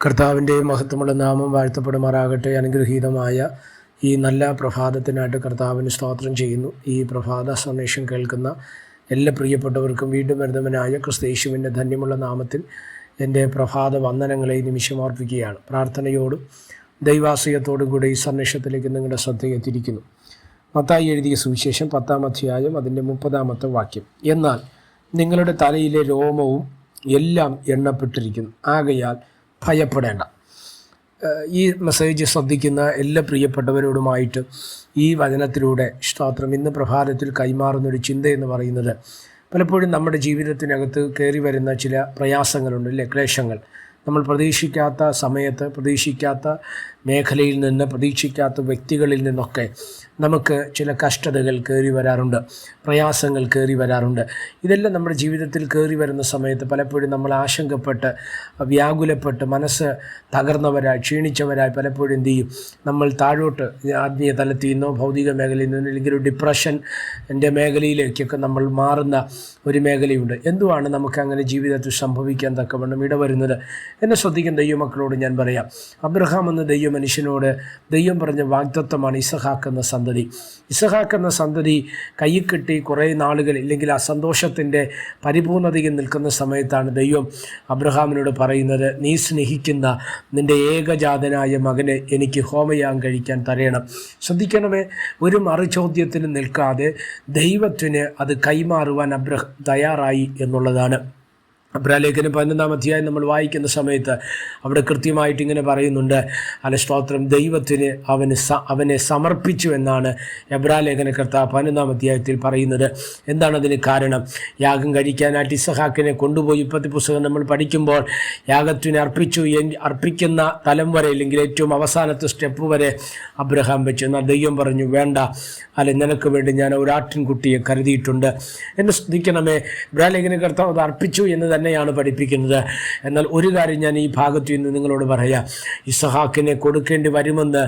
കർത്താവിൻ്റെ മഹത്വമുള്ള നാമം വാഴ്ത്തപ്പെടുമാറാകട്ടെ. അനുഗ്രഹീതമായ ഈ നല്ല പ്രഭാതത്തിനായിട്ട് കർത്താവിന് സ്തോത്രം ചെയ്യുന്നു. ഈ പ്രഭാത സന്ദേശം കേൾക്കുന്ന എല്ലാ പ്രിയപ്പെട്ടവർക്കും വീണ്ടും വരുന്നവനായ ക്രിസ്തയേശുവിൻ്റെ ധന്യമുള്ള നാമത്തിൽ എൻ്റെ പ്രഭാത വന്ദനങ്ങളെ നിമിഷമർപ്പിക്കുകയാണ്. പ്രാർത്ഥനയോടും ദൈവാശ്രയത്തോടും കൂടെ ഈ സന്ദേശത്തിലേക്ക് നിങ്ങളുടെ ശ്രദ്ധയെത്തിയിരിക്കുന്നു. മത്തായി എഴുതിയ സുവിശേഷം 10-ാം അധ്യായം അതിൻ്റെ 30-ാമത്തെ വാക്യം. എന്നാൽ നിങ്ങളുടെ തലയിലെ രോമവും എല്ലാം എണ്ണപ്പെട്ടിരിക്കുന്നു, ആകയാൽ ഭയപ്പെടേണ്ട. ഈ മെസ്സേജ് ശ്രദ്ധിക്കുന്ന എല്ലാ പ്രിയപ്പെട്ടവരോടുമായിട്ട് ഈ വചനത്തിലൂടെ സ്തോത്രം ഇന്ന് പ്രഭാതത്തിൽ കൈമാറുന്നൊരു ചിന്ത എന്ന് പറയുന്നത്, പലപ്പോഴും നമ്മുടെ ജീവിതത്തിനകത്ത് കയറി വരുന്ന ചില പ്രയാസങ്ങളുണ്ട്, അല്ലേ, ക്ലേശങ്ങൾ. നമ്മൾ പ്രതീക്ഷിക്കാത്ത സമയത്ത്, പ്രതീക്ഷിക്കാത്ത മേഖലയിൽ നിന്ന്, പ്രതീക്ഷിക്കാത്ത വ്യക്തികളിൽ നിന്നൊക്കെ നമുക്ക് ചില കഷ്ടതകൾ കയറി വരാറുണ്ട്, പ്രയാസങ്ങൾ കയറി വരാറുണ്ട്. ഇതെല്ലാം നമ്മുടെ ജീവിതത്തിൽ കയറി വരുന്ന സമയത്ത് പലപ്പോഴും നമ്മൾ ആശങ്കപ്പെട്ട്, വ്യാകുലപ്പെട്ട്, മനസ്സ് തകർന്നവരായി, ക്ഷീണിച്ചവരായി പലപ്പോഴും എന്ത് ചെയ്യും, നമ്മൾ താഴോട്ട് ആത്മീയ തലത്തിൽ നിന്നോ ഭൗതിക മേഖലയിൽ നിന്നോ അല്ലെങ്കിൽ ഒരു ഡിപ്രഷൻ്റെ മേഖലയിലേക്കൊക്കെ നമ്മൾ മാറുന്ന ഒരു മേഖലയുണ്ട്. എന്തുവാണ് നമുക്ക് അങ്ങനെ ജീവിതത്തിൽ സംഭവിക്കാൻ തക്കവണ്ണം ഇടവരുന്നത് എന്നെ ശ്രദ്ധിക്കുന്ന ദൈവമക്കളോട് ഞാൻ പറയാം. അബ്രഹാം എന്ന ദൈവ മനുഷ്യനോട് ദൈവം പറഞ്ഞ വാഗ്ദത്തമാണ് ഇസഹാക്ക് എന്ന സന്തതി. ഇസഹാക്ക് എന്ന സന്തതി കയ്യിൽ കിട്ടി കുറേ നാളുകൾ, ഇല്ലെങ്കിൽ ആ സന്തോഷത്തിൻ്റെ പരിപൂർണതയിൽ നിൽക്കുന്ന സമയത്താണ് ദൈവം അബ്രഹാമിനോട് പറയുന്നത്, നീ സ്നേഹിക്കുന്ന നിൻ്റെ ഏകജാതനായ മകനെ എനിക്ക് ഹോമയാഗം കഴിക്കാൻ തരയണം. ശ്രദ്ധിക്കണമേ, ഒരു മറുചോദ്യത്തിന് നിൽക്കാതെ ദൈവത്തിന് അത് കൈമാറുവാൻ അബ്രഹാം തയ്യാറായി എന്നുള്ളതാണ്. അബ്രാലേഖനം 11-ാം അധ്യായം നമ്മൾ വായിക്കുന്ന സമയത്ത് അവിടെ കൃത്യമായിട്ട് ഇങ്ങനെ പറയുന്നുണ്ട്, അല്ല സ്തോത്രം, ദൈവത്തിന് അവനെ സമർപ്പിച്ചു എന്നാണ് എബ്രാലേഖന കർത്താവ് 11-ാം അധ്യായത്തിൽ പറയുന്നത്. എന്താണ് അതിന് കാരണം? യാഗം കഴിക്കാനായിട്ട് ഇസഹാക്കിനെ കൊണ്ടുപോയി ഉൽപ്പത്തി പുസ്തകം നമ്മൾ പഠിക്കുമ്പോൾ യാഗത്തിന് അർപ്പിക്കുന്ന തലം വരെ, അല്ലെങ്കിൽ ഏറ്റവും അവസാനത്തെ സ്റ്റെപ്പ് വരെ അബ്രഹാം വെച്ചു. എന്നാൽ ദൈവം പറഞ്ഞു, വേണ്ട, അല്ല, നിനക്ക് വേണ്ടി ഞാൻ ഒരു ആട്ടിൻകുട്ടിയെ കരുതിയിട്ടുണ്ട് എന്ന് ശ്രദ്ധിക്കണമേ. എബ്രാലേഖന കർത്താവ് അത് അർപ്പിച്ചു എന്ന് തന്നെയാണ് പഠിപ്പിക്കുന്നത്. എന്നാൽ ഒരു കാര്യം ഞാൻ ഈ ഭാഗത്തു നിന്ന് നിങ്ങളോട് പറയാം, ഇസഹാക്കിനെ കൊടുക്കേണ്ടി വരുമെന്ന്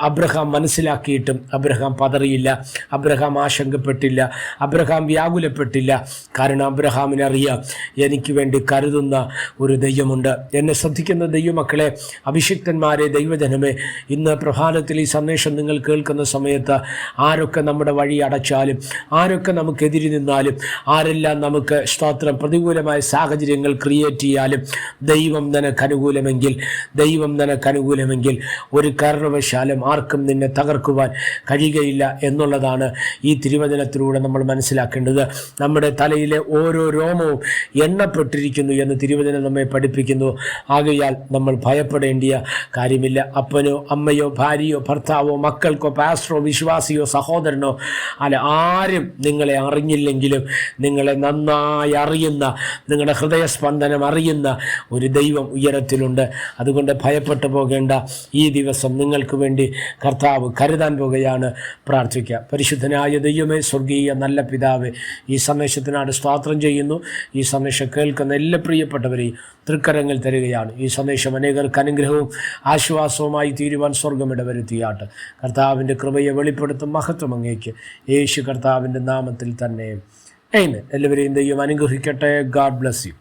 അബ്രഹാം മനസ്സിലാക്കിയിട്ടും അബ്രഹാം പതറിയില്ല, അബ്രഹാം ആശങ്കപ്പെട്ടില്ല, അബ്രഹാം വ്യാകുലപ്പെട്ടില്ല. കാരണം അബ്രഹാമിനറിയാം, എനിക്ക് വേണ്ടി കരുതുന്ന ഒരു ദൈവമുണ്ട്. എന്നെ ശ്രദ്ധിക്കുന്ന ദൈവമക്കളെ, അഭിഷിക്തന്മാരെ, ദൈവജനമേ, ഇന്ന് പ്രഭാതത്തിൽ ഈ സന്ദേശം നിങ്ങൾ കേൾക്കുന്ന സമയത്ത് ആരൊക്കെ നമ്മുടെ വഴി അടച്ചാലും, ആരൊക്കെ നമുക്കെതിരി നിന്നാലും, ആരെല്ലാം നമുക്ക് സ്തോത്രം പ്രതികൂലമായ സാഹചര്യങ്ങൾ ക്രിയേറ്റ് ചെയ്യാലും, ദൈവം നിനക്കനുകൂലമെങ്കിൽ ഒരു കാരണവശാലും ആർക്കും നിന്നെ തകർക്കുവാൻ കഴിയുകയില്ല എന്നുള്ളതാണ് ഈ തിരുവചനത്തിലൂടെ നമ്മൾ മനസ്സിലാക്കേണ്ടത്. നമ്മുടെ തലയിലെ ഓരോ രോമവും എണ്ണപ്പെട്ടിരിക്കുന്നു എന്ന് തിരുവചനം നമ്മെ പഠിപ്പിക്കുന്നു. ആകയാൽ നമ്മൾ ഭയപ്പെടേണ്ടിയ കാര്യമില്ല. അപ്പനോ അമ്മയോ ഭാര്യയോ ഭർത്താവോ മക്കൾക്കോ പാസ്റ്ററോ വിശ്വാസിയോ സഹോദരനോ ആരും നിങ്ങളെ അറിഞ്ഞില്ലെങ്കിലും നിങ്ങളെ നന്നായി അറിയുന്ന, നിങ്ങളുടെ ഹൃദയസ്പന്ദനം അറിയുന്ന ഒരു ദൈവം ഉയരത്തിലുണ്ട്. അതുകൊണ്ട് ഭയപ്പെട്ടു പോകേണ്ട. ഈ ദിവസം നിങ്ങൾക്ക് വേണ്ടി കർത്താവ് കരുതാൻ പോകുകയാണ്. പ്രാർത്ഥിക്കാം. പരിശുദ്ധനായ ദൈവമേ, സ്വർഗീയ നല്ല പിതാവേ, ഈ സന്ദേശത്തിനാണ് സ്തോത്രം ചെയ്യുന്നു. ഈ സന്ദേശം കേൾക്കുന്ന എല്ലാ പ്രിയപ്പെട്ടവരെയും തൃക്കരങ്ങൾ തരികയാണ്. ഈ സന്ദേശം അനേകർക്ക് അനുഗ്രഹവും ആശ്വാസവുമായി തീരുവാൻ സ്വർഗം ഇടവരുത്തിയാട്ട്. കർത്താവിൻ്റെ കൃപയെ വെളിപ്പെടുത്തും. മഹത്വം അങ്ങേക്ക് യേശു കർത്താവിൻ്റെ നാമത്തിൽ തന്നെ. എല്ലാവരെയും ദൈവം അനുഗ്രഹിക്കട്ടെ. God bless you.